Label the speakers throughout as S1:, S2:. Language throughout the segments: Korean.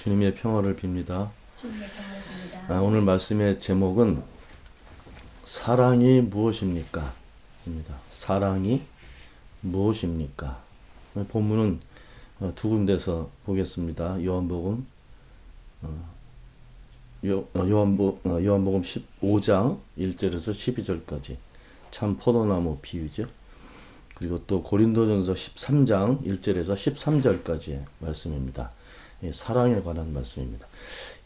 S1: 주님의 평화를 빕니다.
S2: 주님의 평화를 빕니다.
S1: 오늘 말씀의 제목은 사랑이 무엇입니까? 입니다. 사랑이 무엇입니까? 본문은 두 군데서 보겠습니다. 요한복음 15장 1절에서 12절까지 참 포도나무 비유죠. 그리고 또 고린도전서 13장 1절에서 13절까지의 말씀입니다. 사랑에 관한 말씀입니다.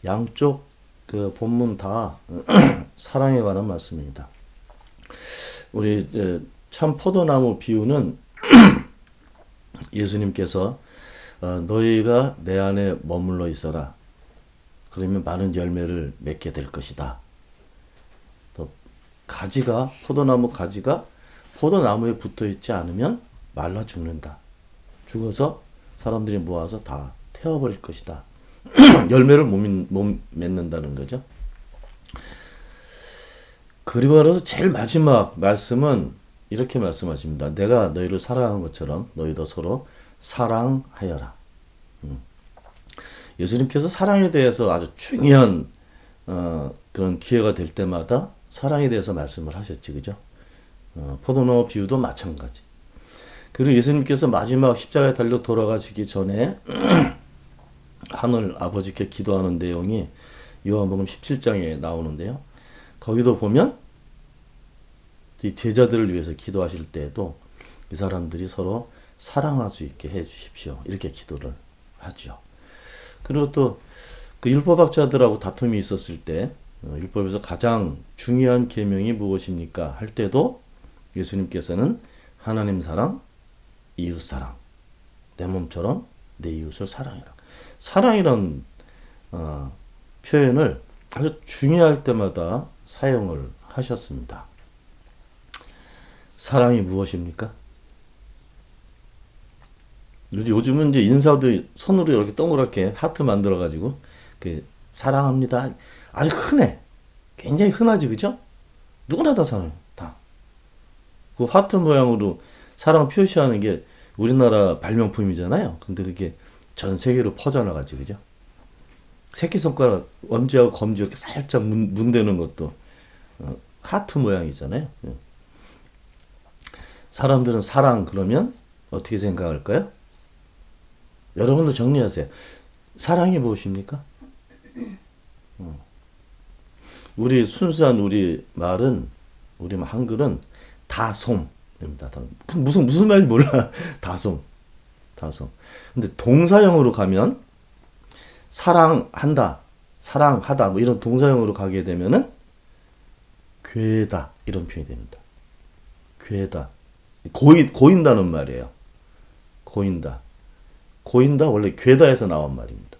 S1: 양쪽 그 본문 다 사랑에 관한 말씀입니다. 우리 참 포도나무 비유는 예수님께서 너희가 내 안에 머물러 있어라. 그러면 많은 열매를 맺게 될 것이다. 또 가지가 포도나무 가지가 포도나무에 붙어 있지 않으면 말라 죽는다. 죽어서 사람들이 모아서 다 태워버릴 것이다. 열매를 못 맺는다는 거죠. 그리고 나서 제일 마지막 말씀은 이렇게 말씀하십니다. 내가 너희를 사랑한 것처럼 너희도 서로 사랑하여라. 예수님께서 사랑에 대해서 아주 중요한 그런 기회가 될 때마다 사랑에 대해서 말씀을 하셨지, 그죠? 포도나무 비유도 마찬가지. 그리고 예수님께서 마지막 십자가에 달려 돌아가시기 전에 하늘 아버지께 기도하는 내용이 요한복음 17장에 나오는데요. 거기도 보면 이 제자들을 위해서 기도하실 때에도 이 사람들이 서로 사랑할 수 있게 해 주십시오. 이렇게 기도를 하죠. 그리고 또 그 율법학자들하고 다툼이 있었을 때 율법에서 가장 중요한 계명이 무엇입니까? 할 때도 예수님께서는 하나님 사랑, 이웃 사랑, 내 몸처럼 내 이웃을 사랑해라. 사랑이란 표현을 아주 중요할 때마다 사용을 하셨습니다. 사랑이 무엇입니까? 요즘은 이제 인사도 손으로 이렇게 동그랗게 하트 만들어가지고 그 사랑합니다. 아주 흔해. 굉장히 흔하지, 그죠? 누구나 다 사랑해요. 다. 그 하트 모양으로 사랑 표시하는 게 우리나라 발명품이잖아요. 근데 그게 전 세계로 퍼져나가지, 그죠? 새끼손가락 엄지하고 검지 이렇게 살짝 문대는 것도 하트 모양이잖아요. 사람들은 사랑 그러면 어떻게 생각할까요? 여러분도 정리하세요. 사랑이 무엇입니까? 우리 순수한 우리 말은, 우리 한글은 다솜입니다. 무슨 말인지 몰라. 다솜. 근데 동사형으로 가면 사랑한다, 사랑하다 뭐 이런 동사형으로 가게 되면은 괴다 이런 표현이 됩니다. 괴다. 고인다는 말이에요. 고인다 원래 괴다에서 나온 말입니다.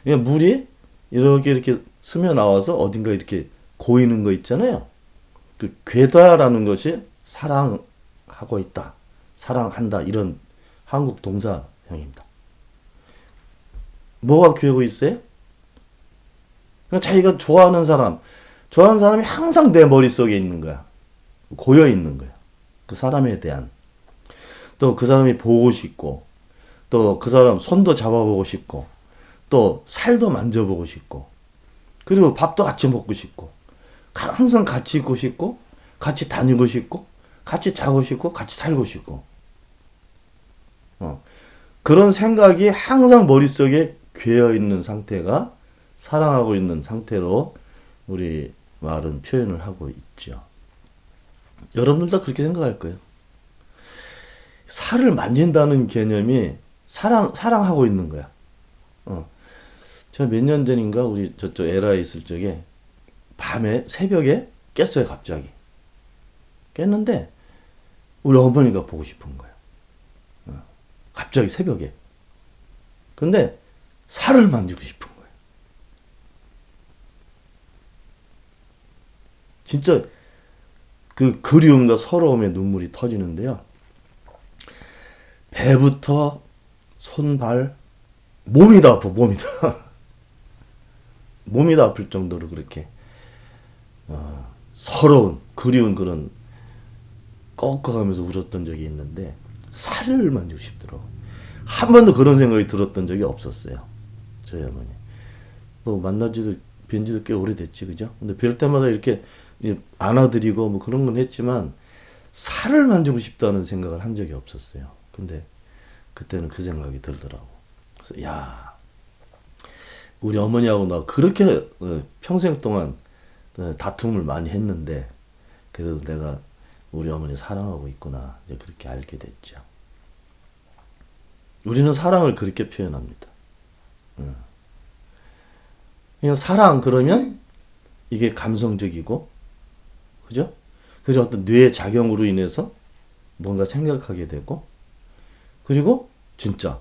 S1: 그러니까 물이 이렇게 스며 나와서 어딘가 이렇게 고이는 거 있잖아요. 그 괴다라는 것이 사랑하고 있다, 사랑한다 이런 한국 동사형입니다. 뭐가 괴고 있어요? 그러니까 자기가 좋아하는 사람이 항상 내 머릿속에 있는 거야. 고여 있는 거야. 그 사람에 대한. 또 그 사람이 보고 싶고, 또 그 사람 손도 잡아보고 싶고, 또 살도 만져보고 싶고, 그리고 밥도 같이 먹고 싶고, 항상 같이 있고 싶고, 같이 다니고 싶고, 같이 자고 싶고, 같이 살고 싶고. 그런 생각이 항상 머릿속에 괴어 있는 상태가 사랑하고 있는 상태로 우리 말은 표현을 하고 있죠. 여러분들 다 그렇게 생각할 거예요. 살을 만진다는 개념이 사랑하고 있는 거야. 제가 몇 년 전인가 우리 저쪽 LA에 있을 적에 밤에 새벽에 깼어요. 갑자기 깼는데 우리 어머니가 보고 싶은 거야. 갑자기 새벽에. 근데 살을 만지고 싶은 거예요. 진짜 그 그리움과 서러움의 눈물이 터지는데요. 배부터 손발 몸이 다 아파. 몸이 다 아플 정도로 그렇게 서러운 그리운 그런 꺾어가면서 울었던 적이 있는데 살을 만지고 싶더라고. 한 번도 그런 생각이 들었던 적이 없었어요. 저희 어머니. 뭐 만나지도 뵌지도 꽤 오래됐지, 그죠? 근데 뵐 때마다 이렇게 안아드리고 뭐 그런 건 했지만 살을 만지고 싶다는 생각을 한 적이 없었어요. 근데 그때는 그 생각이 들더라고. 그래서 야, 우리 어머니하고 나 그렇게 평생 동안 다툼을 많이 했는데 그래도 내가 우리 어머니 사랑하고 있구나. 이제 그렇게 알게 됐죠. 우리는 사랑을 그렇게 표현합니다. 그냥 사랑 그러면 이게 감성적이고, 그죠? 그래서 어떤 뇌의 작용으로 인해서 뭔가 생각하게 되고, 그리고 진짜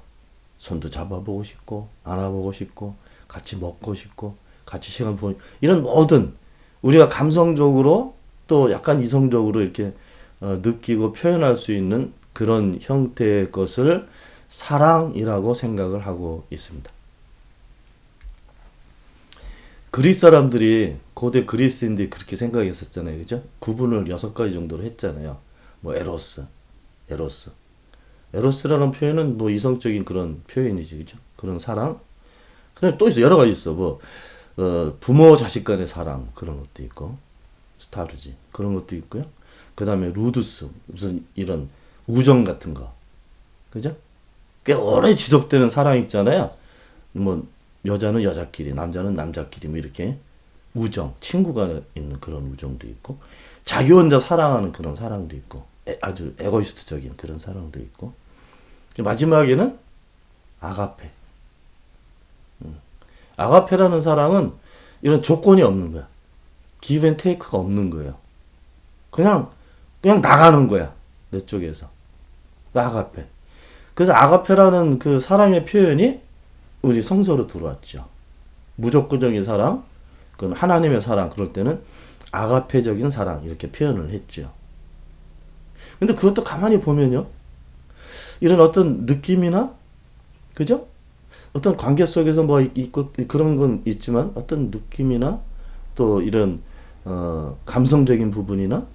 S1: 손도 잡아보고 싶고, 안아보고 싶고, 같이 먹고 싶고, 같이 시간 보내, 이런 모든 우리가 감성적으로 또 약간 이성적으로 이렇게 느끼고 표현할 수 있는 그런 형태의 것을 사랑이라고 생각을 하고 있습니다. 그리스 사람들이 고대 그리스인들이 그렇게 생각했었잖아요. 그죠? 구분을 6가지 정도로 했잖아요. 뭐 에로스라는 표현은 뭐 이성적인 그런 표현이지. 그죠? 그런 사랑. 그다음에 또 있어. 여러 가지 있어. 뭐 부모 자식 간의 사랑 그런 것도 있고. 다르지. 그런 것도 있고요. 그다음에 루두스 무슨 이런 우정 같은 거. 그죠? 꽤 오래 지속되는 사랑 있잖아요. 뭐 여자는 여자끼리, 남자는 남자끼리 뭐 이렇게 우정, 친구가 있는 그런 우정도 있고, 자기 혼자 사랑하는 그런 사랑도 있고, 아주 에고이스트적인 그런 사랑도 있고, 마지막에는 아가페. 아가페라는 사랑은 이런 조건이 없는 거야. 기브 앤 테이크가 없는 거예요. 그냥 나가는 거야. 내 쪽에서. 아가페. 그래서 아가페라는 그 사랑의 표현이 우리 성서로 들어왔죠. 무조건적인 사랑, 그건 하나님의 사랑, 그럴 때는 아가페적인 사랑, 이렇게 표현을 했죠. 근데 그것도 가만히 보면요. 이런 어떤 느낌이나, 그죠? 어떤 관계 속에서 뭐 있고, 그런 건 있지만, 어떤 느낌이나, 또 이런, 감성적인 부분이나,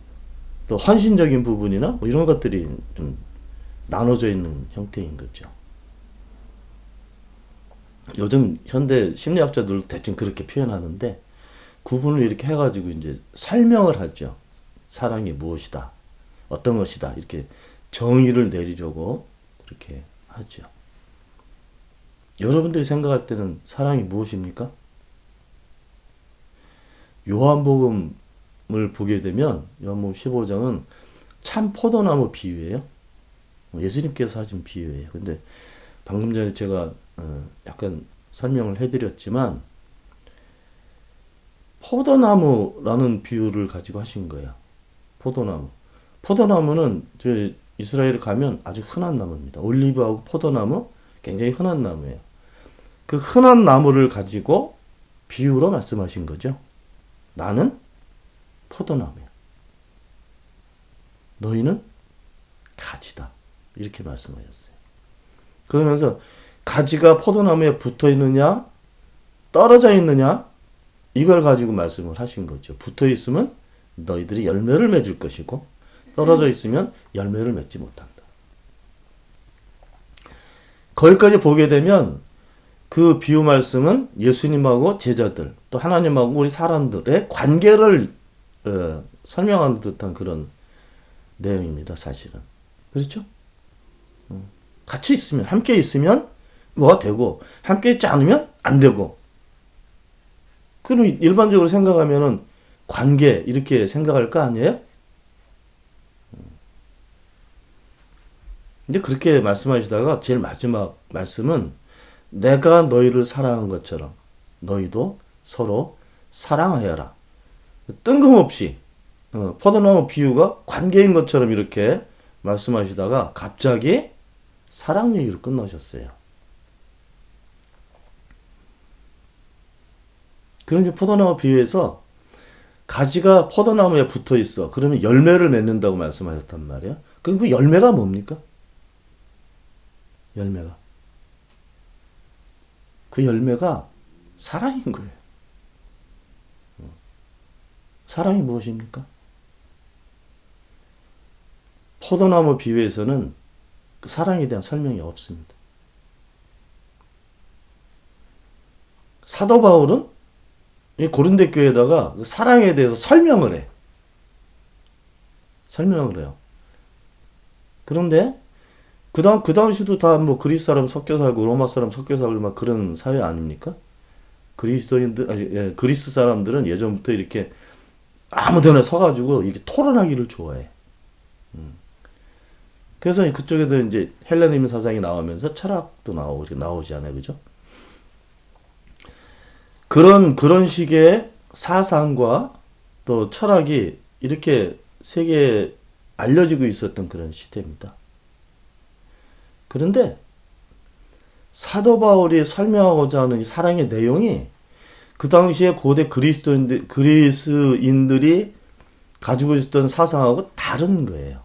S1: 또 헌신적인 부분이나, 뭐 이런 것들이 좀 나눠져 있는 형태인 거죠. 요즘 현대 심리학자들도 대충 그렇게 표현하는데 구분을 이렇게 해가지고 이제 설명을 하죠. 사랑이 무엇이다, 어떤 것이다 이렇게 정의를 내리려고 그렇게 하죠. 여러분들이 생각할 때는 사랑이 무엇입니까? 요한복음을 보게 되면 요한복음 15장은 참 포도나무 비유예요. 예수님께서 하신 비유예요. 근데 방금 전에 제가 약간 설명을 해드렸지만 포도나무라는 비유를 가지고 하신 거예요. 포도나무. 포도나무는 저 이스라엘에 가면 아주 흔한 나무입니다. 올리브하고 포도나무 굉장히 흔한 나무예요. 그 흔한 나무를 가지고 비유로 말씀하신 거죠. 나는 포도나무야. 너희는 가지다. 이렇게 말씀하셨어요. 그러면서 가지가 포도나무에 붙어 있느냐, 떨어져 있느냐, 이걸 가지고 말씀을 하신 거죠. 붙어 있으면 너희들이 열매를 맺을 것이고, 떨어져 있으면 열매를 맺지 못한다. 거기까지 보게 되면 그 비유 말씀은 예수님하고 제자들, 또 하나님하고 우리 사람들의 관계를 설명하는 듯한 그런 내용입니다, 사실은. 그렇죠? 같이 있으면, 함께 있으면 뭐가 되고, 함께 있지 않으면 안 되고. 그럼 일반적으로 생각하면은 관계, 이렇게 생각할 거 아니에요? 근데 그렇게 말씀하시다가 제일 마지막 말씀은 내가 너희를 사랑한 것처럼 너희도 서로 사랑하여라. 뜬금없이 포도나무 비유가 관계인 것처럼 이렇게 말씀하시다가 갑자기 사랑 얘기로 끝나셨어요. 그럼 이제 포도나무 비유에서 가지가 포도나무에 붙어 있어. 그러면 열매를 맺는다고 말씀하셨단 말이에요. 그럼 그 열매가 뭡니까? 열매가. 그 열매가 사랑인 거예요. 사랑이 무엇입니까? 포도나무 비유에서는 그 사랑에 대한 설명이 없습니다. 사도 바울은 이 고린도 교회에다가 사랑에 대해서 설명을 해. 설명을 해요. 그런데 그 당시도 다 뭐 그리스 사람 섞여 살고 로마 사람 섞여 살고 막 그런 사회 아닙니까? 그리스 사람들은 예전부터 이렇게 아무데나 서가지고 이렇게 토론하기를 좋아해. 그래서 그쪽에도 이제 헬레니즘 사상이 나오면서 철학도 나오지 않아요, 그죠? 그런 식의 사상과 또 철학이 이렇게 세계에 알려지고 있었던 그런 시대입니다. 그런데 사도 바울이 설명하고자 하는 이 사랑의 내용이 그 당시에 고대 그리스인들이 가지고 있었던 사상하고 다른 거예요.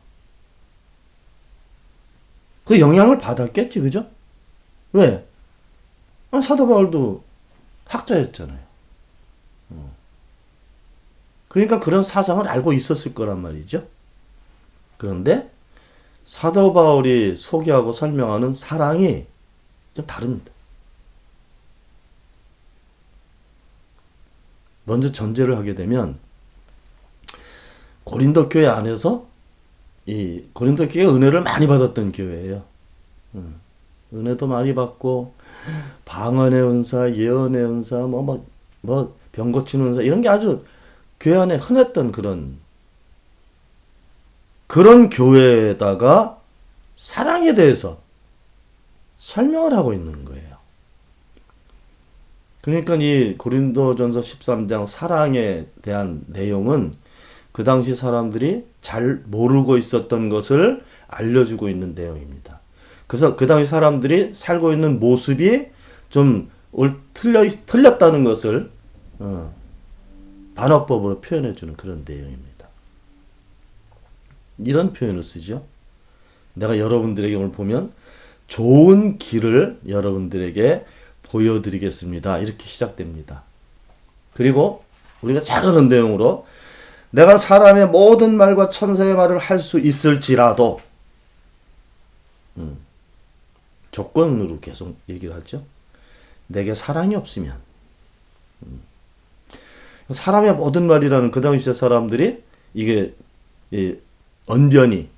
S1: 그 영향을 받았겠지, 그죠? 왜? 사도 바울도 학자였잖아요. 그러니까 그런 사상을 알고 있었을 거란 말이죠. 그런데 사도 바울이 소개하고 설명하는 사랑이 좀 다릅니다. 먼저 전제를 하게 되면 고린도 교회 안에서 이 고린도 교회가 은혜를 많이 받았던 교회예요. 은혜도 많이 받고 방언의 은사, 예언의 은사, 병 고치는 은사 이런 게 아주 교회 안에 흔했던 그런 교회에다가 사랑에 대해서 설명을 하고 있는 거예요. 그러니까 이 고린도전서 13장 사랑에 대한 내용은 그 당시 사람들이 잘 모르고 있었던 것을 알려주고 있는 내용입니다. 그래서 그 당시 사람들이 살고 있는 모습이 좀 틀렸다는 것을 반어법으로 표현해주는 그런 내용입니다. 이런 표현을 쓰죠. 내가 여러분들에게 오늘 보면 좋은 길을 여러분들에게 보여드리겠습니다. 이렇게 시작됩니다. 그리고 우리가 잘 아는 내용으로 내가 사람의 모든 말과 천사의 말을 할 수 있을지라도 조건으로 계속 얘기를 하죠. 내게 사랑이 없으면 사람의 모든 말이라는 그 당시의 사람들이 이게 언변이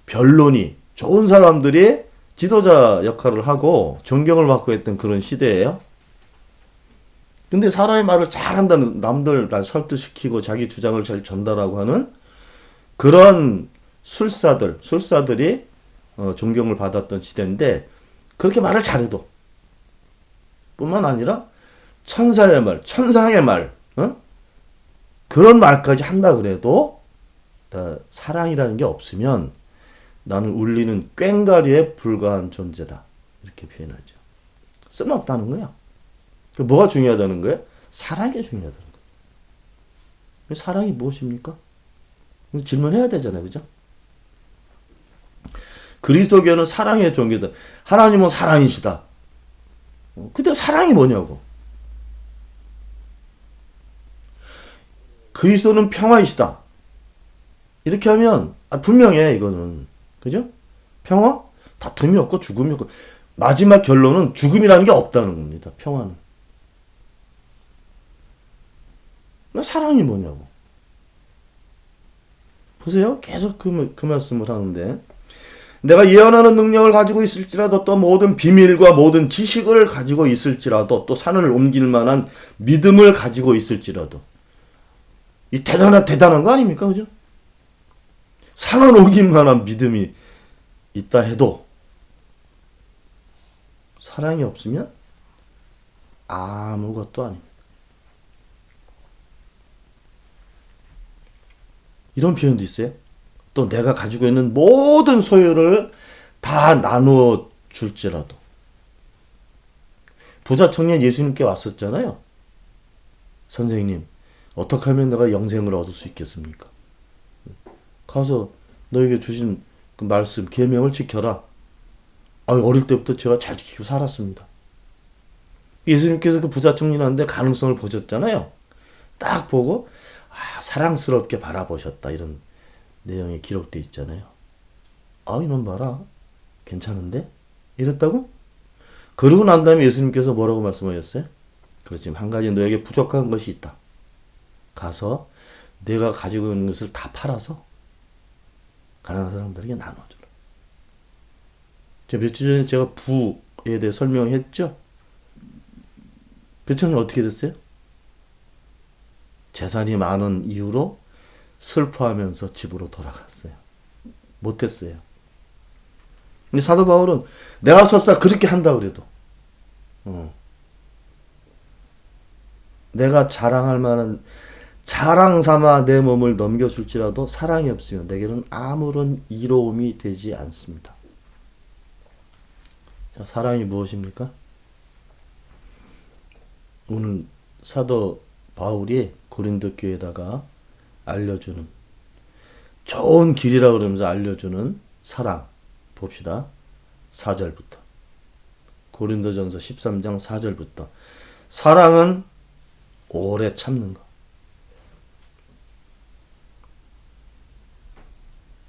S1: 변론이 좋은 사람들이 지도자 역할을 하고 존경을 받고 했던 그런 시대예요. 근데 사람의 말을 잘한다는 남들 날 설득시키고 자기 주장을 잘 전달하고 하는 그런 술사들이 존경을 받았던 시대인데 그렇게 말을 잘해도 뿐만 아니라 천사의 말, 천상의 말 그런 말까지 한다 그래도 사랑이라는 게 없으면 나는 울리는 꽹과리에 불과한 존재다. 이렇게 표현하죠. 쓸모없다는 거야. 뭐가 중요하다는 거예요? 사랑이 중요하다는 거예요. 사랑이 무엇입니까? 질문해야 되잖아요. 그죠? 그리스도교는 사랑의 종교다. 하나님은 사랑이시다. 근데 사랑이 뭐냐고. 그리스도는 평화이시다. 이렇게 하면 분명해 이거는. 그죠? 평화? 다툼이 없고 죽음이 없고 마지막 결론은 죽음이라는 게 없다는 겁니다. 평화는. 사랑이 뭐냐고. 보세요. 계속 그 말씀을 하는데 내가 예언하는 능력을 가지고 있을지라도 또 모든 비밀과 모든 지식을 가지고 있을지라도 또 산을 옮길 만한 믿음을 가지고 있을지라도 이 대단한 거 아닙니까? 그죠? 산을 옮길 만한 믿음이 있다 해도 사랑이 없으면 아무것도 아닙니다. 이런 표현도 있어요. 또 내가 가지고 있는 모든 소유를 다 나누어 줄지라도. 부자 청년 예수님께 왔었잖아요. 선생님, 어떻게 하면 내가 영생을 얻을 수 있겠습니까? 가서 너에게 주신 그 말씀, 계명을 지켜라. 어릴 때부터 제가 잘 지키고 살았습니다. 예수님께서 그 부자 청년한테 가능성을 보셨잖아요. 딱 보고 사랑스럽게 바라보셨다. 이런 내용이 기록되어 있잖아요. 이놈 봐라. 괜찮은데? 이랬다고? 그러고 난 다음에 예수님께서 뭐라고 말씀하셨어요? 그렇지만 한 가지 너에게 부족한 것이 있다. 가서 내가 가지고 있는 것을 다 팔아서 가난한 사람들에게 나눠주라. 제가 며칠 전에 제가 부에 대해 설명했죠. 배천은 어떻게 됐어요? 재산이 많은 이유로 슬퍼하면서 집으로 돌아갔어요. 못했어요. 근데 사도 바울은 내가 설사 그렇게 한다 그래도 내가 자랑할 만한 자랑 삼아 내 몸을 넘겨줄지라도 사랑이 없으면 내게는 아무런 이로움이 되지 않습니다. 자, 사랑이 무엇입니까? 오늘 사도 바울이 고린도 교회에다가 알려주는 좋은 길이라고 그러면서 알려주는 사랑 봅시다. 4절부터 고린도전서 13장 4절부터 사랑은 오래 참는 것.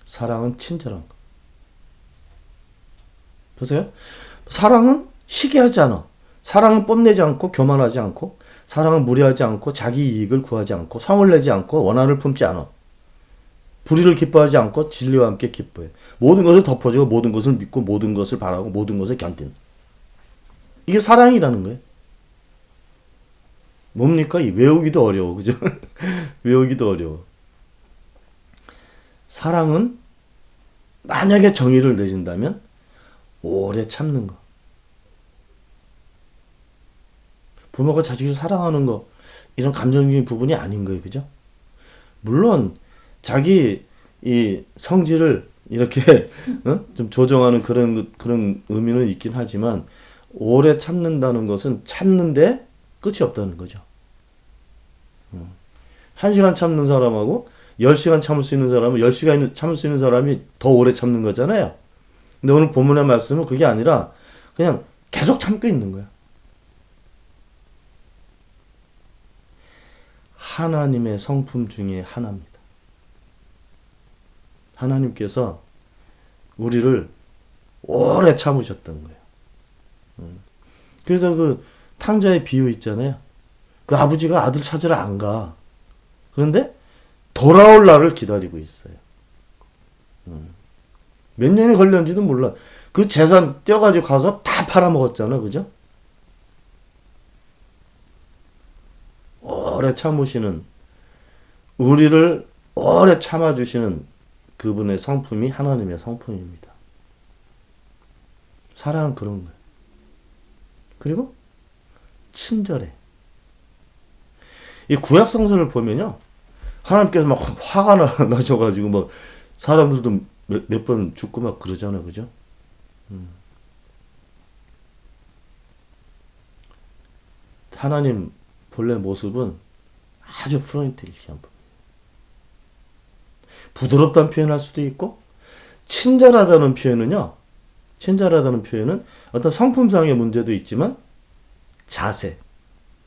S1: 사랑은 친절한 것. 보세요. 사랑은 시기하지 않아. 사랑은 뽐내지 않고 교만하지 않고 사랑은 무례하지 않고 자기 이익을 구하지 않고 성을 내지 않고 원한을 품지 않아. 불의를 기뻐하지 않고 진리와 함께 기뻐해. 모든 것을 덮어주고 모든 것을 믿고 모든 것을 바라고 모든 것을 견딘. 이게 사랑이라는 거예요. 뭡니까? 외우기도 어려워. 그죠? 외우기도 어려워. 사랑은 만약에 정의를 내준다면 오래 참는 거. 부모가 자식을 사랑하는 거 이런 감정적인 부분이 아닌 거예요. 그죠? 물론 자기 이 성질을 이렇게 좀 조정하는 그런 의미는 있긴 하지만 오래 참는다는 것은 참는데 끝이 없다는 거죠. 1시간 참는 사람하고 10시간 참을 수 있는 사람은 10시간 참을 수 있는 사람이 더 오래 참는 거잖아요. 근데 오늘 본문의 말씀은 그게 아니라 그냥 계속 참고 있는 거야. 하나님의 성품 중에 하나입니다. 하나님께서 우리를 오래 참으셨던 거예요. 그래서 그 탕자의 비유 있잖아요. 그 아버지가 아들 찾으러 안 가. 그런데 돌아올 날을 기다리고 있어요. 몇 년이 걸렸는지도 몰라. 그 재산 떼어가지고 가서 다 팔아먹었잖아. 그죠? 오래 참으시는, 우리를 오래 참아주시는 그분의 성품이 하나님의 성품입니다. 사랑은 그런 거예요. 그리고 친절해. 이 구약 성서를 보면요, 하나님께서 막 화가 나셔가지고 막 사람들도 몇 번 죽고 막 그러잖아요, 그죠? 하나님 본래 모습은 아주 프로인텔리전. 부드럽다는 표현할 수도 있고, 친절하다는 표현은요, 친절하다는 표현은 어떤 성품상의 문제도 있지만 자세,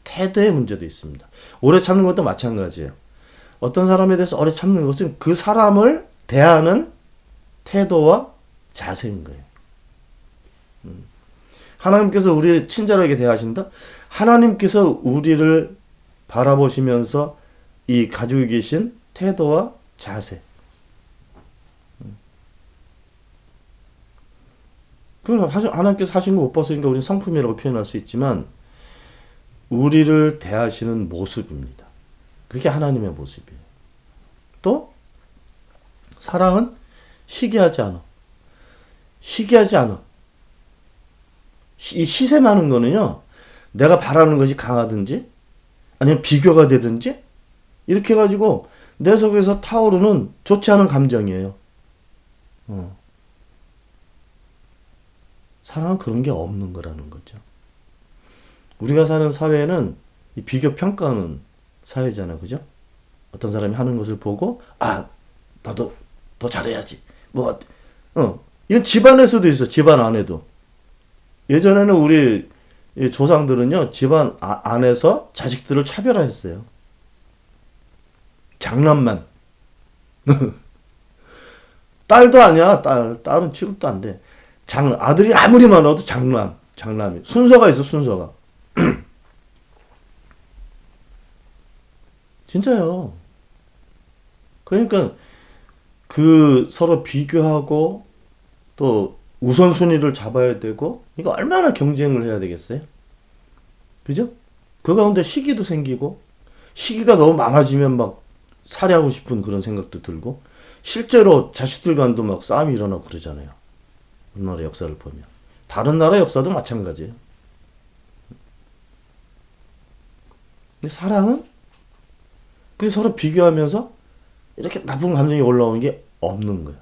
S1: 태도의 문제도 있습니다. 오래 참는 것도 마찬가지예요. 어떤 사람에 대해서 오래 참는 것은 그 사람을 대하는 태도와 자세인 거예요. 하나님께서 우리를 친절하게 대하신다? 하나님께서 우리를 바라보시면서 이 가지고 계신 태도와 자세. 그건 하나님께서 하신 거 못 봤으니까 우리는 성품이라고 표현할 수 있지만 우리를 대하시는 모습입니다. 그게 하나님의 모습이에요. 또 사랑은 시기하지 않아. 시기하지 않아. 이 시샘하는 거는요, 내가 바라는 것이 강하든지 아니면 비교가 되든지 이렇게 해가지고 내 속에서 타오르는 좋지 않은 감정이에요. 사랑은 그런 게 없는 거라는 거죠. 우리가 사는 사회는 이 비교 평가하는 사회잖아요. 그죠? 어떤 사람이 하는 것을 보고, 아, 나도 더 잘해야지. 이건 집안에서도 있어. 집안 안에도. 예전에는 우리 조상들은요, 집안 안에서 자식들을 차별화했어요. 장남만. 딸도 아니야. 딸은 취급도 안 돼. 아들이 아무리 많아도 장남이. 순서가 있어, 순서가. 진짜요. 그러니까 그 서로 비교하고 또 우선순위를 잡아야 되고 이거 얼마나 경쟁을 해야 되겠어요? 그죠? 그 가운데 시기도 생기고 시기가 너무 많아지면 막 살해하고 싶은 그런 생각도 들고 실제로 자식들 간도 막 싸움이 일어나고 그러잖아요. 우리나라 역사를 보면. 다른 나라 역사도 마찬가지예요. 근데 사랑은 그 서로 비교하면서 이렇게 나쁜 감정이 올라오는 게 없는 거예요.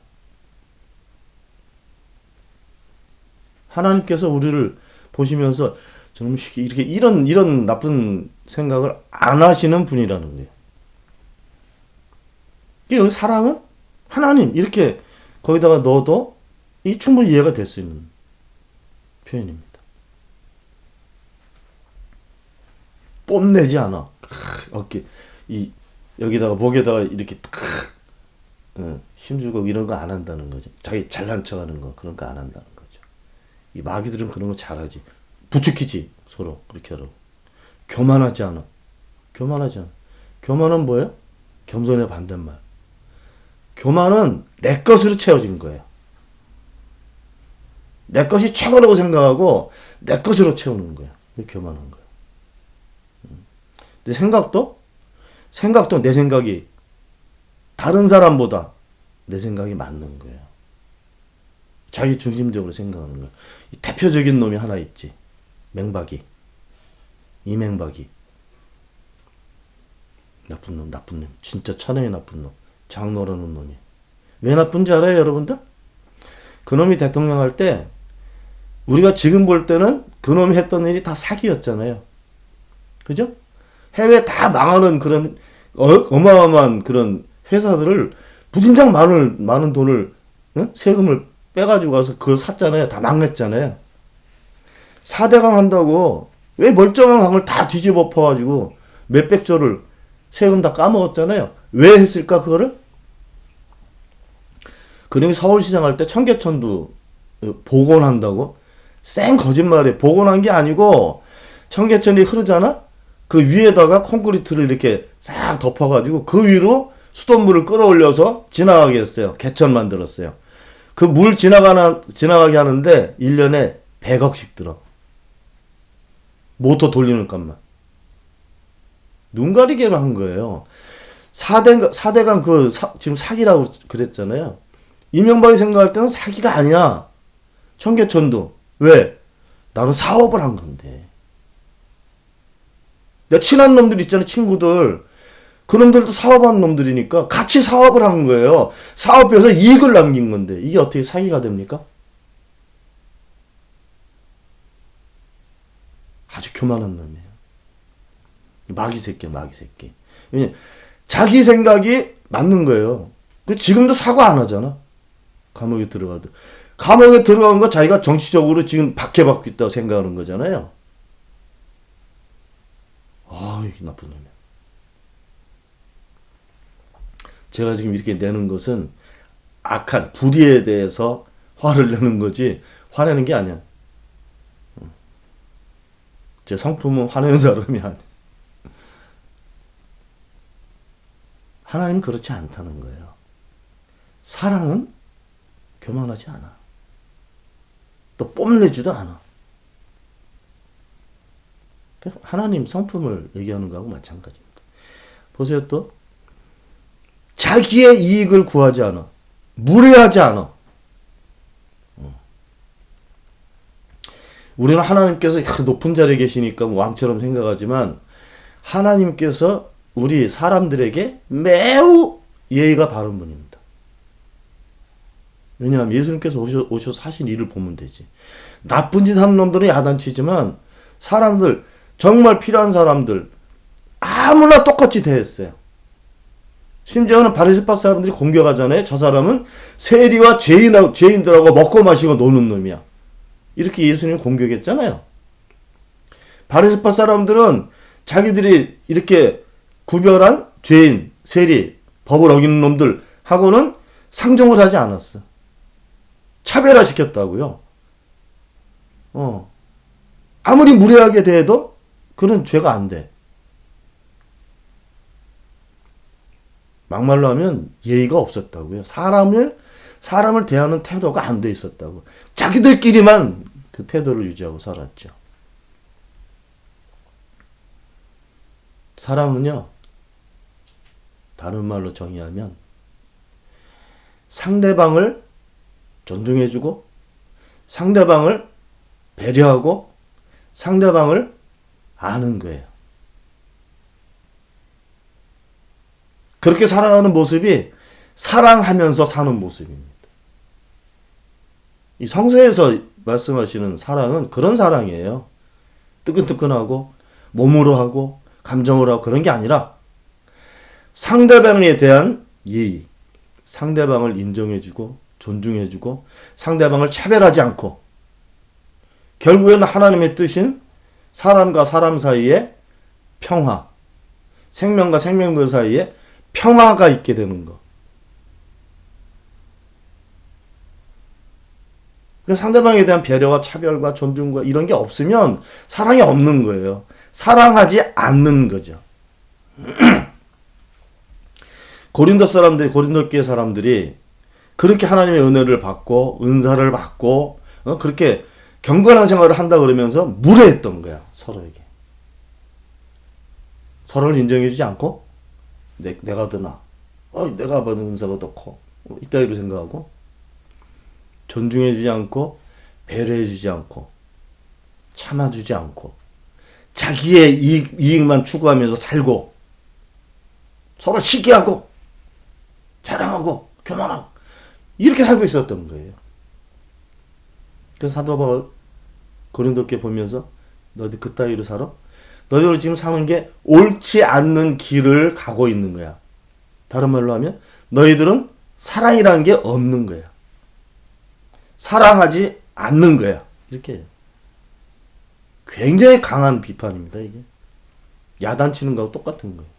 S1: 하나님께서 우리를 보시면서 저놈 이렇게 이런 나쁜 생각을 안 하시는 분이라는 거예요. 여기 사랑은 하나님 이렇게 거기다가 넣어도 이 충분히 이해가 될 수 있는 표현입니다. 뽐내지 않아. 어깨 여기다가 목에다가 이렇게 힘주고 이런 거 안 한다는 거죠. 자기 잘난 척하는 거 그런 거 안 한다는 거죠. 이 마귀들은 그런 거 잘하지. 부추기지 서로 그렇게 하라고. 교만하지 않아. 교만은 뭐예요? 겸손의 반대말. 교만은 내 것으로 채워진 거예요. 내 것이 최고라고 생각하고 내 것으로 채우는 거예요. 교만한 거예요. 근데 생각도 내 생각이 다른 사람보다 내 생각이 맞는 거예요. 자기 중심적으로 생각하는 거예요. 대표적인 놈이 하나 있지. 맹박이. 이맹박이. 나쁜 놈. 진짜 천하의 나쁜 놈. 장노라는 놈이. 왜 나쁜지 알아요, 여러분들? 그놈이 대통령 할 때 우리가 지금 볼 때는 그놈이 했던 일이 다 사기였잖아요. 그죠? 해외 다 망하는 그런 어마어마한 그런 회사들을 부진장 많은 돈을 세금을 빼가지고 가서 그걸 샀잖아요. 다 망했잖아요. 4대강 한다고 왜 멀쩡한 강을 다 뒤집어 퍼가지고 몇백조를 세금 다 까먹었잖아요. 왜 했을까 그거를? 그놈이 서울시장 할 때 청계천도 복원한다고 쌩 거짓말에 복원한 게 아니고 청계천이 흐르잖아? 그 위에다가 콘크리트를 이렇게 싹 덮어가지고 그 위로 수돗물을 끌어올려서 지나가게 했어요. 개천 만들었어요. 그 물 지나가게 하는데 1년에 100억씩 들어. 모터 돌리는 값만. 눈 가리개로 한 거예요. 4대강 지금 사기라고 그랬잖아요. 이명박이 생각할 때는 사기가 아니야. 청계천도. 왜? 나는 사업을 한 건데. 내가 친한 놈들 있잖아, 친구들. 그놈들도 사업한 놈들이니까 같이 사업을 한 거예요. 사업해서 이익을 남긴 건데. 이게 어떻게 사기가 됩니까? 아주 교만한 놈이에요. 마귀 새끼. 왜냐, 자기 생각이 맞는 거예요. 지금도 사과 안 하잖아. 감옥에 들어가도. 감옥에 들어간 거 자기가 정치적으로 지금 박해받고 있다고 생각하는 거잖아요. 이게 나쁜 놈이야. 제가 지금 이렇게 내는 것은 악한 불의에 대해서 화를 내는 거지 화내는 게 아니야. 제 성품은 화내는 사람이 아니야. 하나님은 그렇지 않다는 거예요. 사랑은 교만하지 않아. 또 뽐내지도 않아. 하나님 성품을 얘기하는 거하고 마찬가지입니다. 보세요 또. 자기의 이익을 구하지 않아. 무례하지 않아. 우리는 하나님께서 높은 자리에 계시니까 왕처럼 생각하지만 하나님께서 우리 사람들에게 매우 예의가 바른 분입니다. 왜냐하면 예수님께서 오셔서 하신 일을 보면 되지. 나쁜 짓 하는 놈들은 야단치지만 사람들, 정말 필요한 사람들 아무나 똑같이 대했어요. 심지어는 바리새파 사람들이 공격하잖아요. 저 사람은 세리와 죄인들하고 먹고 마시고 노는 놈이야. 이렇게 예수님 공격했잖아요. 바리새파 사람들은 자기들이 이렇게 구별한 죄인, 세리, 법을 어기는 놈들하고는 상종을 하지 않았어. 차별화시켰다고요. 아무리 무례하게 대해도 그런 죄가 안 돼. 막말로 하면 예의가 없었다고요. 사람을 대하는 태도가 안 돼 있었다고. 자기들끼리만 그 태도를 유지하고 살았죠. 사람은요, 다른 말로 정의하면 상대방을 존중해주고 상대방을 배려하고 상대방을 아는 거예요. 그렇게 살아가는 모습이 사랑하면서 사는 모습입니다. 이 성서에서 말씀하시는 사랑은 그런 사랑이에요. 뜨끈뜨끈하고 몸으로 하고 감정으로 하고 그런 게 아니라 상대방에 대한 예의, 상대방을 인정해주고 존중해주고 상대방을 차별하지 않고 결국에는 하나님의 뜻인 사람과 사람 사이에 평화, 생명과 생명들 사이에 평화가 있게 되는 거. 상대방에 대한 배려와 차별과 존중과 이런 게 없으면 사랑이 없는 거예요. 사랑하지 않는 거죠. 고린도 교회 사람들이 그렇게 하나님의 은혜를 받고 은사를 받고 그렇게 경건한 생활을 한다 그러면서 무례했던 거야, 서로에게. 서로를 인정해주지 않고 내가 더 나아. 내가 받은 은사가 더 커. 이따위로 생각하고 존중해주지 않고 배려해주지 않고 참아주지 않고 자기의 이익만 추구하면서 살고 서로 시기하고 자랑하고 교만하고 이렇게 살고 있었던 거예요. 그래서 사도 바울 고린도 교회 보면서 너희들 그따위로 살아? 너희들 지금 사는 게 옳지 않는 길을 가고 있는 거야. 다른 말로 하면 너희들은 사랑이라는 게 없는 거야. 사랑하지 않는 거야. 이렇게 굉장히 강한 비판입니다. 이게 야단치는 거하고 똑같은 거예요.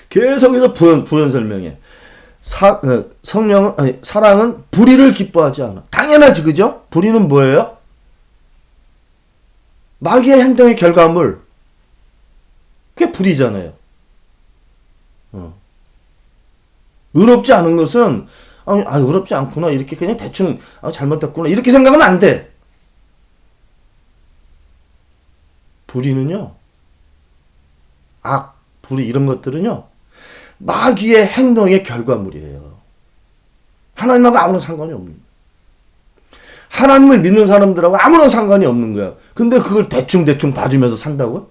S1: 계속해서 부연 설명해. 사랑은 불의를 기뻐하지 않아. 당연하지, 그죠? 불의는 뭐예요? 마귀의 행동의 결과물. 그게 불의잖아요. 의롭지 않은 것은 의롭지 않구나. 이렇게 그냥 대충 잘못했구나. 이렇게 생각하면 안 돼. 불의는요. 불의 이런 것들은요. 마귀의 행동의 결과물이에요. 하나님하고 아무런 상관이 없는 거예요. 하나님을 믿는 사람들하고 아무런 상관이 없는 거야. 근데 그걸 대충 봐주면서 산다고요?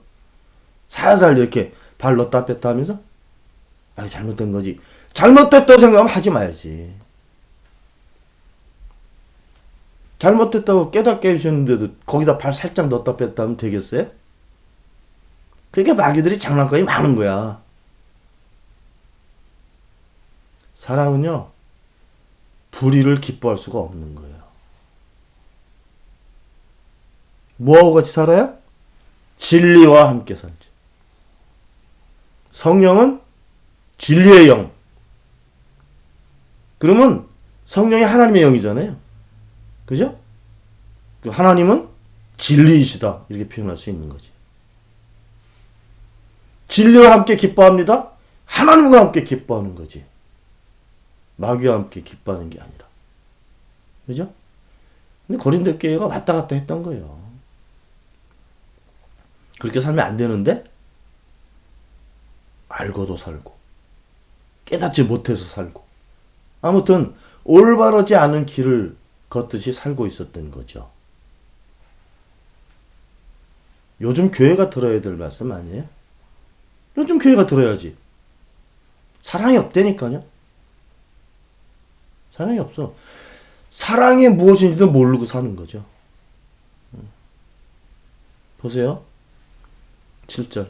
S1: 살살 이렇게 발 넣었다 뺐다 하면서 잘못된 거지. 잘못됐다고 생각하면 하지 마야지. 잘못됐다고 깨닫게 해주셨는데도 거기다 발 살짝 넣었다 뺐다 하면 되겠어요? 그러니까 마귀들이 장난감이 많은 거야. 사랑은요, 불의를 기뻐할 수가 없는 거예요. 뭐하고 같이 살아요? 진리와 함께 살죠. 성령은 진리의 영. 그러면 성령이 하나님의 영이잖아요. 그죠? 하나님은 진리이시다. 이렇게 표현할 수 있는 거지. 진리와 함께 기뻐합니다. 하나님과 함께 기뻐하는 거지. 마귀와 함께 기뻐하는 게 아니라. 그죠? 근데 고린도 교회가 왔다 갔다 했던 거예요. 그렇게 살면 안 되는데 알고도 살고 깨닫지 못해서 살고 아무튼 올바르지 않은 길을 걷듯이 살고 있었던 거죠. 요즘 교회가 들어야 될 말씀 아니에요? 요즘 교회가 들어야지. 사랑이 없다니까요. 사랑이 없어. 사랑이 무엇인지도 모르고 사는 거죠. 보세요. 7절.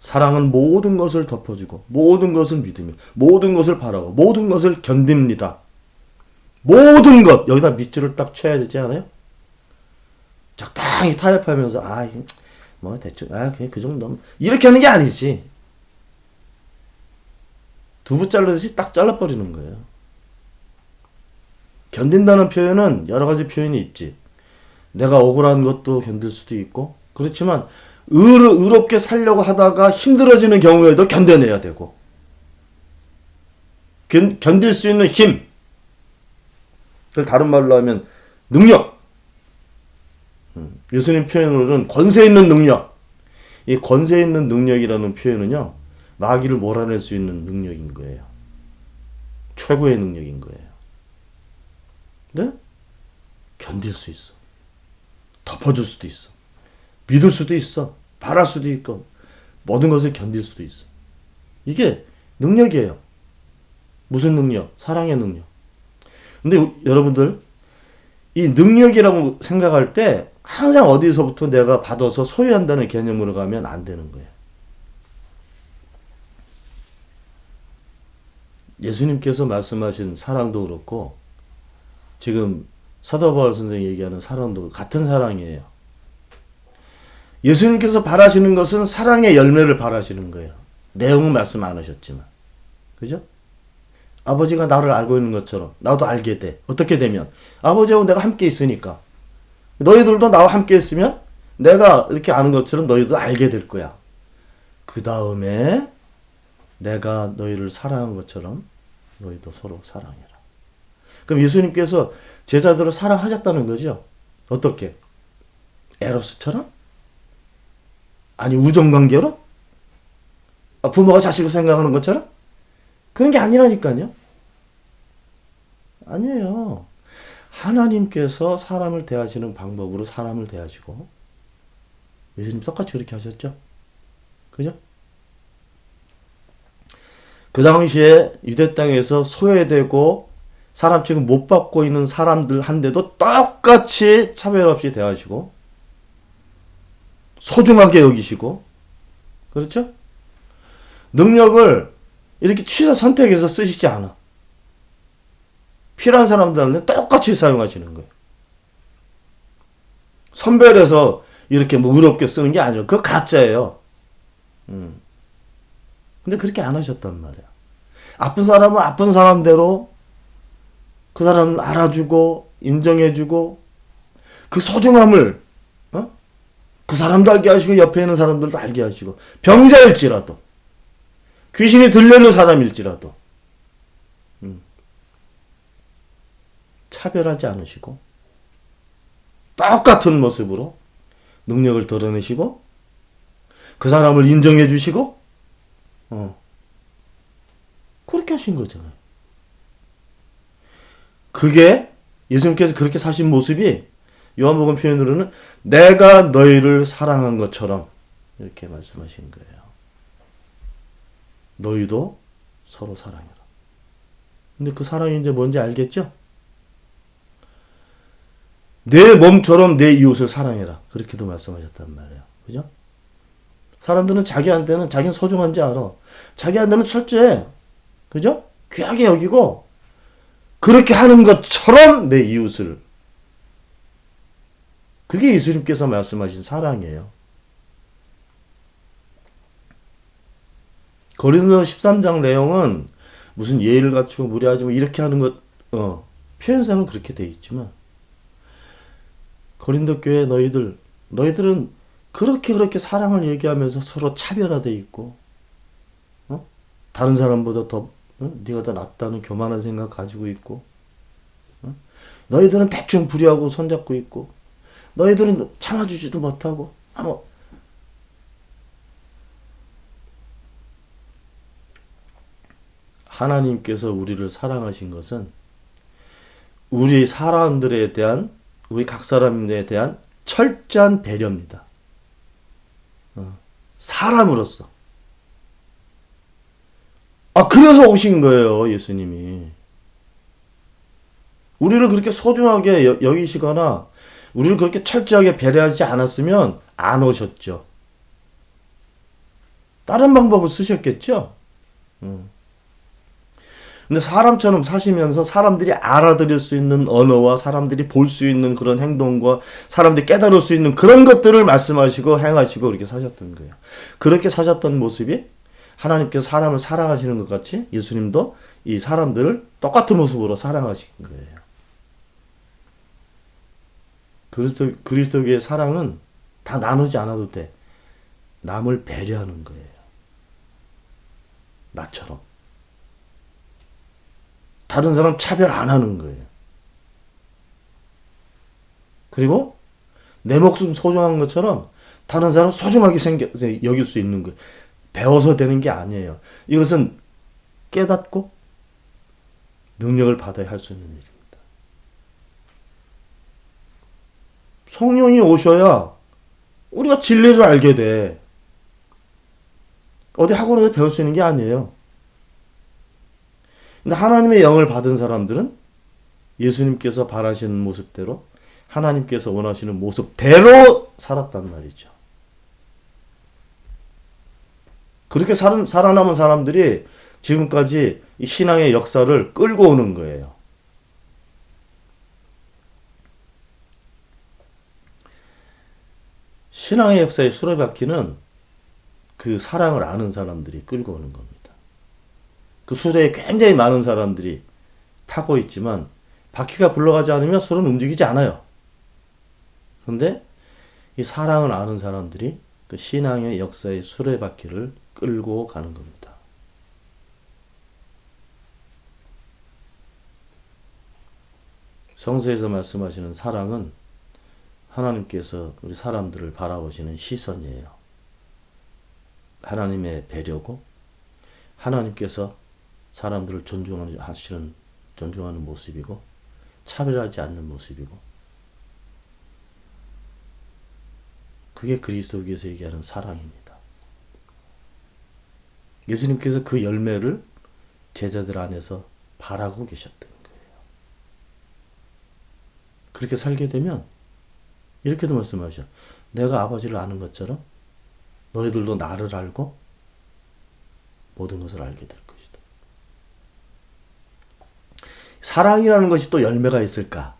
S1: 사랑은 모든 것을 덮어주고 모든 것을 믿으며 모든 것을 바라고 모든 것을 견딥니다. 모든 것. 여기다 밑줄을 딱 쳐야 되지 않아요? 적당히 타협하면서 대충 그 정도 이렇게 하는 게 아니지. 두부 자르듯이 딱 잘라버리는 거예요. 견딘다는 표현은 여러 가지 표현이 있지. 내가 억울한 것도 견딜 수도 있고 그렇지만 의롭게 살려고 하다가 힘들어지는 경우에도 견뎌내야 되고, 견딜 수 있는 힘, 그걸 다른 말로 하면 능력, 예수님 표현으로는 권세 있는 능력. 이 권세 있는 능력이라는 표현은요, 마귀를 몰아낼 수 있는 능력인 거예요. 최고의 능력인 거예요. 근데 견딜 수 있어. 덮어줄 수도 있어. 믿을 수도 있어. 바랄 수도 있고, 모든 것을 견딜 수도 있어. 이게 능력이에요. 무슨 능력? 사랑의 능력. 근데 여러분들, 이 능력이라고 생각할 때 항상 어디서부터 내가 받아서 소유한다는 개념으로 가면 안 되는 거예요. 예수님께서 말씀하신 사랑도 그렇고, 지금 사도 바울 선생이 얘기하는 사랑도 같은 사랑이에요. 예수님께서 바라시는 것은 사랑의 열매를 바라시는 거예요. 내용은 말씀 안 하셨지만. 그죠? 아버지가 나를 알고 있는 것처럼 나도 알게 돼. 어떻게 되면? 아버지하고 내가 함께 있으니까. 너희들도 나와 함께 있으면 내가 이렇게 아는 것처럼 너희도 알게 될 거야. 그 다음에 내가 너희를 사랑한 것처럼 너희도 서로 사랑해라. 그럼 예수님께서 제자들을 사랑하셨다는 거죠. 어떻게? 에로스처럼? 아니 우정관계로? 부모가 자식을 생각하는 것처럼? 그런 게 아니라니까요. 아니에요. 하나님께서 사람을 대하시는 방법으로 사람을 대하시고, 예수님 똑같이 그렇게 하셨죠. 그죠? 그 당시에 유대 땅에서 소외되고 사람 지금 못 받고 있는 사람들한테도 똑같이 차별 없이 대하시고 소중하게 여기시고, 그렇죠? 능력을 이렇게 취사 선택해서 쓰시지 않아. 필요한 사람들한테 똑같이 사용하시는 거예요. 선별해서 이렇게 뭐 의롭게 쓰는 게 아니라 그거 가짜예요. 근데 그렇게 안 하셨단 말이야. 아픈 사람은 아픈 사람대로 그 사람을 알아주고 인정해주고 그 소중함을 그 사람도 알게 하시고 옆에 있는 사람들도 알게 하시고, 병자일지라도 귀신이 들려있는 사람일지라도 차별하지 않으시고 똑같은 모습으로 능력을 드러내시고 그 사람을 인정해 주시고 그렇게 하신 거잖아요. 그게 예수님께서 그렇게 사신 모습이 요한복음 표현으로는 내가 너희를 사랑한 것처럼 이렇게 말씀하신 거예요. 너희도 서로 사랑해라. 근데 그 사랑이 이제 뭔지 알겠죠? 내 몸처럼 내 이웃을 사랑해라. 그렇게도 말씀하셨단 말이에요. 그죠? 사람들은 자기한테는 자기는 소중한지 알아. 자기한테는 철저해. 그죠? 귀하게 여기고 그렇게 하는 것처럼 내 이웃을. 그게 예수님께서 말씀하신 사랑이에요. 고린도 13장 내용은 무슨 예의를 갖추고 무례하지 뭐 이렇게 하는 것 표현상은 그렇게 돼 있지만 고린도 교회 너희들은 그렇게 사랑을 얘기하면서 서로 차별화돼 있고 다른 사람보다 더 네가 더 낫다는 교만한 생각 가지고 있고 너희들은 대충 부리하고 손잡고 있고 너희들은 참아주지도 못하고 하나님께서 우리를 사랑하신 것은 우리 사람들에 대한 우리 각 사람에 대한 철저한 배려입니다. 사람으로서. 그래서 오신 거예요, 예수님이. 우리를 그렇게 소중하게 여기시거나 우리를 그렇게 철저하게 배려하지 않았으면 안 오셨죠. 다른 방법을 쓰셨겠죠. 근데 사람처럼 사시면서 사람들이 알아들을 수 있는 언어와 사람들이 볼 수 있는 그런 행동과 사람들이 깨달을 수 있는 그런 것들을 말씀하시고 행하시고 그렇게 사셨던 거예요. 그렇게 사셨던 모습이 하나님께서 사람을 사랑하시는 것 같이 예수님도 이 사람들을 똑같은 모습으로 사랑하신 거예요. 그리스도의 사랑은 다 나누지 않아도 돼. 남을 배려하는 거예요. 나처럼. 다른 사람 차별 안 하는 거예요. 그리고 내 목숨 소중한 것처럼 다른 사람 소중하게 여길 수 있는 거예요. 배워서 되는 게 아니에요. 이것은 깨닫고 능력을 받아야 할 수 있는 일입니다. 성령이 오셔야 우리가 진리를 알게 돼. 어디 학원에서 배울 수 있는 게 아니에요. 근데 하나님의 영을 받은 사람들은 예수님께서 바라시는 모습대로 하나님께서 원하시는 모습대로 살았단 말이죠. 그렇게 살아남은 사람들이 지금까지 이 신앙의 역사를 끌고 오는 거예요. 신앙의 역사의 수레바퀴는 그 사랑을 아는 사람들이 끌고 오는 겁니다. 그 수레에 굉장히 많은 사람들이 타고 있지만 바퀴가 굴러가지 않으면 수레는 움직이지 않아요. 그런데 이 사랑을 아는 사람들이 그 신앙의 역사의 수레바퀴를 끌고 가는 겁니다. 성서에서 말씀하시는 사랑은 하나님께서 우리 사람들을 바라보시는 시선이에요. 하나님의 배려고 하나님께서 사람들을 존중하는 모습이고 차별하지 않는 모습이고 그게 그리스도께서 얘기하는 사랑입니다. 예수님께서 그 열매를 제자들 안에서 바라고 계셨던 거예요. 그렇게 살게 되면 이렇게도 말씀하셔. 내가 아버지를 아는 것처럼 너희들도 나를 알고 모든 것을 알게 될 것이다. 사랑이라는 것이 또 열매가 있을까?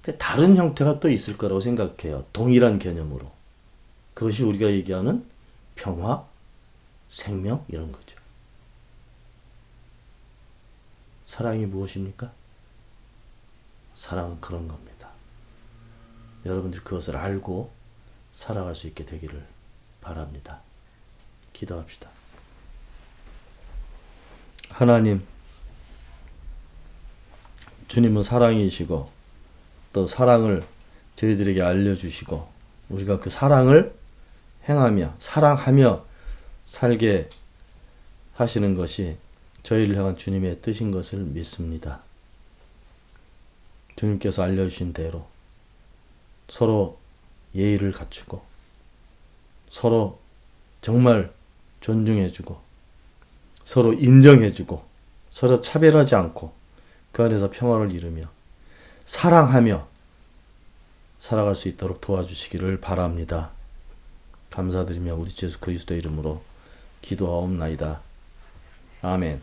S1: 근데 다른 형태가 또 있을 거라고 생각해요. 동일한 개념으로. 그것이 우리가 얘기하는 평화, 생명 이런 거죠. 사랑이 무엇입니까? 사랑은 그런 겁니다. 여러분들이 그것을 알고 살아갈 수 있게 되기를 바랍니다. 기도합시다. 하나님, 주님은 사랑이시고 또 사랑을 저희들에게 알려주시고 우리가 그 사랑을 행하며 사랑하며 살게 하시는 것이 저희를 향한 주님의 뜻인 것을 믿습니다. 주님께서 알려주신 대로 서로 예의를 갖추고 서로 정말 존중해주고 서로 인정해주고 서로 차별하지 않고 그 안에서 평화를 이루며 사랑하며 살아갈 수 있도록 도와주시기를 바랍니다. 감사드리며 우리 주 예수 그리스도 이름으로 기도하옵나이다. 아멘.